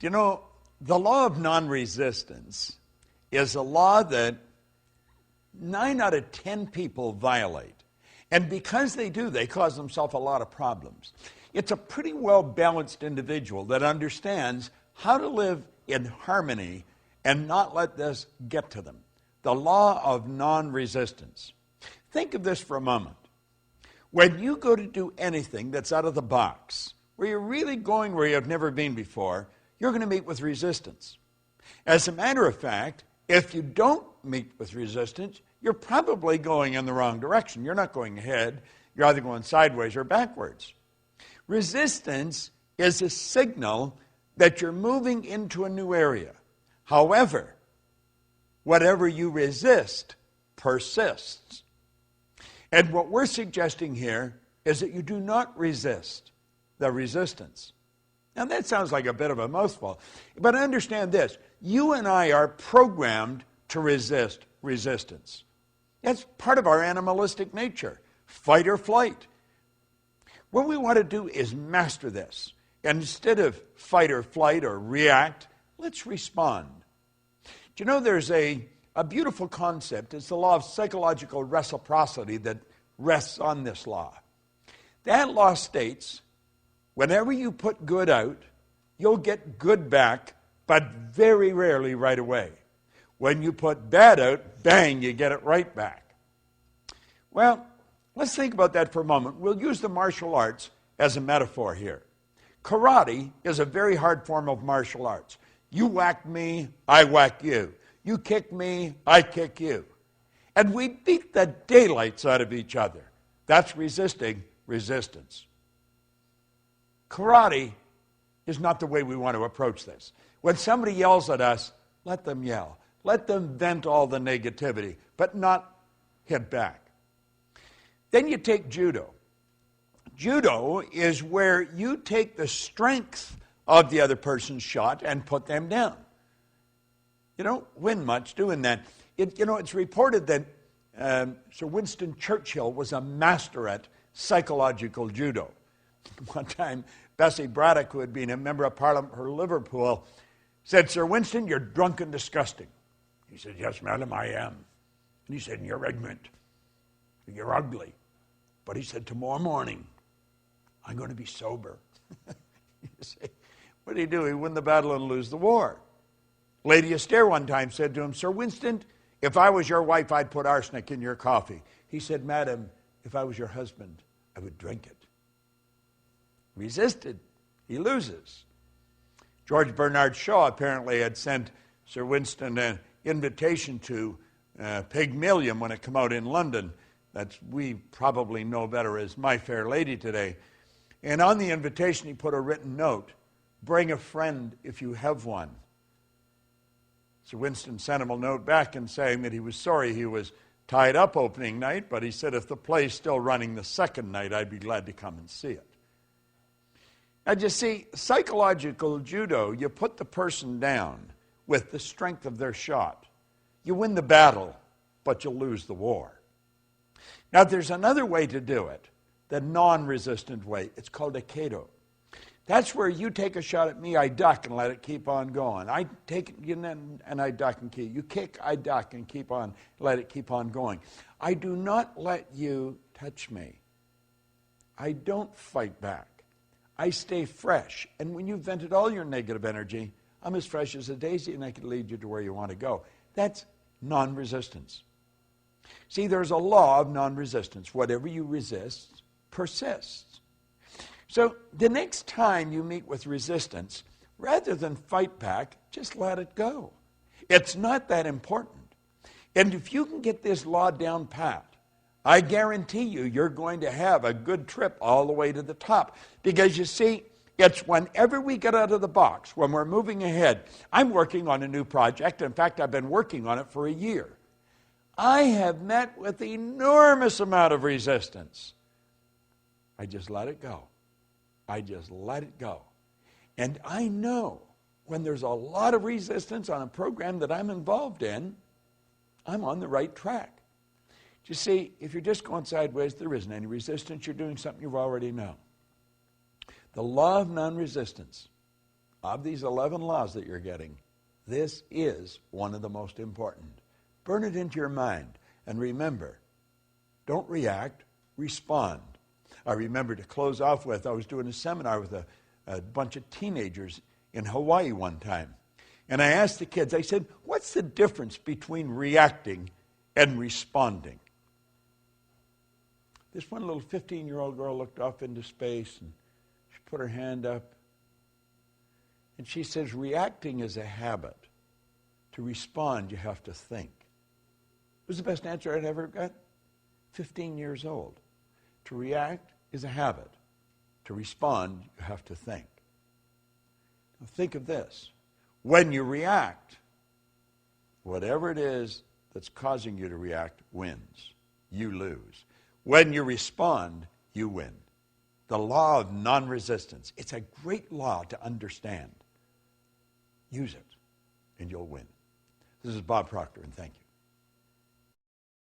You know, the law of non-resistance is a law that 9 out of 10 people violate. And because they do, they cause themselves a lot of problems. It's a pretty well-balanced individual that understands how to live in harmony and not let this get to them. The law of non-resistance. Think of this for a moment. When you go to do anything that's out of the box, where you're really going where you've never been before, you're going to meet with resistance. As a matter of fact, if you don't meet with resistance, you're probably going in the wrong direction. You're not going ahead. You're either going sideways or backwards. Resistance is a signal that you're moving into a new area. However, whatever you resist persists. And what we're suggesting here is that you do not resist the resistance. Now that sounds like a bit of a mouthful, but understand this. You and I are programmed to resist resistance. That's part of our animalistic nature, fight or flight. What we want to do is master this. And instead of fight or flight or react, let's respond. Do you know there's a beautiful concept? It's the law of psychological reciprocity that rests on this law. That law states, whenever you put good out, you'll get good back, but very rarely right away. When you put bad out, bang, you get it right back. Well, let's think about that for a moment. We'll use the martial arts as a metaphor here. Karate is a very hard form of martial arts. You whack me, I whack you. You kick me, I kick you. And we beat the daylights out of each other. That's resisting resistance. Karate is not the way we want to approach this. When somebody yells at us, let them yell. Let them vent all the negativity, but not hit back. Then you take judo. Judo is where you take the strength of the other person's shot and put them down. You don't win much doing that. It's reported that Sir Winston Churchill was a master at psychological judo. One time, Bessie Braddock, who had been a member of Parliament for Liverpool, said, Sir Winston, you're drunk and disgusting. He said, yes, madam, I am. And he said, and you're ignorant. You're ugly. But he said, tomorrow morning, I'm going to be sober. You say, what did he do? He win the battle and lose the war. Lady Esther one time said to him, Sir Winston, if I was your wife, I'd put arsenic in your coffee. He said, madam, if I was your husband, I would drink it. Resisted. He loses. George Bernard Shaw apparently had sent Sir Winston an invitation to Pygmalion when it came out in London. That's we probably know better as My Fair Lady today. And on the invitation he put a written note, bring a friend if you have one. Sir Winston sent him a note back and saying that he was sorry he was tied up opening night, but he said if the play's still running the second night, I'd be glad to come and see it. Now, you see, psychological judo, you put the person down with the strength of their shot. You win the battle, but you'll lose the war. Now, there's another way to do it, the non-resistant way. It's called aikido. That's where you take a shot at me, I duck and let it keep on going. I take it and I duck and keep. You kick, I duck and keep on, let it keep on going. I do not let you touch me. I don't fight back. I stay fresh. And when you've vented all your negative energy, I'm as fresh as a daisy and I can lead you to where you want to go. That's non-resistance. See, there's a law of non-resistance. Whatever you resist persists. So the next time you meet with resistance, rather than fight back, just let it go. It's not that important. And if you can get this law down pat, I guarantee you're going to have a good trip all the way to the top. Because you see, it's whenever we get out of the box, when we're moving ahead. I'm working on a new project. In fact, I've been working on it for a year. I have met with enormous amount of resistance. I just let it go. I just let it go. And I know when there's a lot of resistance on a program that I'm involved in, I'm on the right track. You see, if you're just going sideways, there isn't any resistance. You're doing something you already know. The law of non-resistance of these 11 laws that you're getting, this is one of the most important. Burn it into your mind. And remember, don't react, respond. I remember, to close off with, I was doing a seminar with a bunch of teenagers in Hawaii one time. And I asked the kids, I said, what's the difference between reacting and responding? This one little 15-year-old girl looked off into space, and she put her hand up. And she says, reacting is a habit. To respond, you have to think. It was the best answer I'd ever got. 15 years old. To react is a habit. To respond, you have to think. Now think of this. When you react, whatever it is that's causing you to react wins. You lose. When you respond, you win. The law of non-resistance. It's a great law to understand. Use it, and you'll win. This is Bob Proctor, and thank you.